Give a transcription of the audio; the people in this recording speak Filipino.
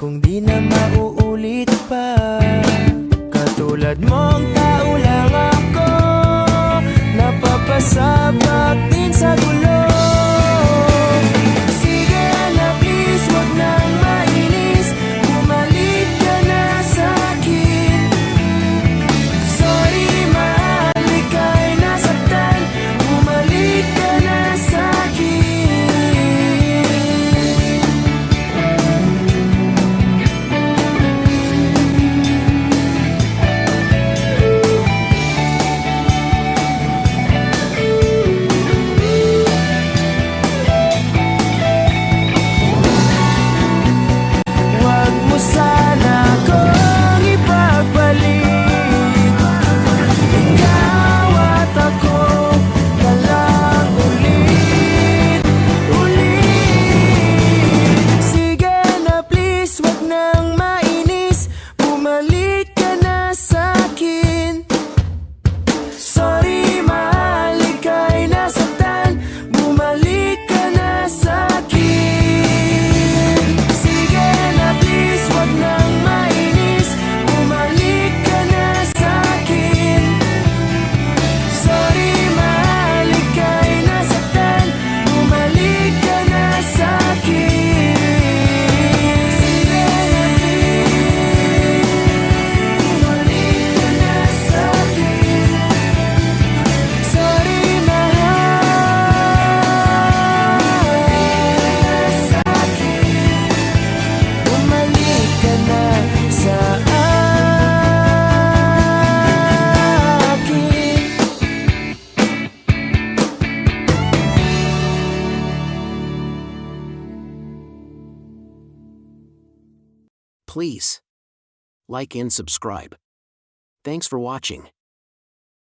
kung di na mauulit pa. Katulad mong tao lang ako, napapasabak din sa gulo. Sige na please, wag nang mainis, bumalik ka na sa'kin. Sorry mahal, ika'y nasaktan, bumalik ka na sa'kin. Wag mo sana akong ipagpalit, ikaw at ako na lang ulit, ulit. Sige na please, wag nang mainis, bumalik ka na sa'kin. Sorry mahal, ika'y nasaktan, bumalik ka na sa'kin. Sige na please, wag nang mainis, bumalik ka na sa'kin. Sorry mahal, ika'y nasaktan, bumalik ka na sa'kin. Sige na please, bumalik ka na sa'kin. Sorry mahal, sa'kin, bumalik ka na sa akin. Please like and subscribe. Thanks for watching.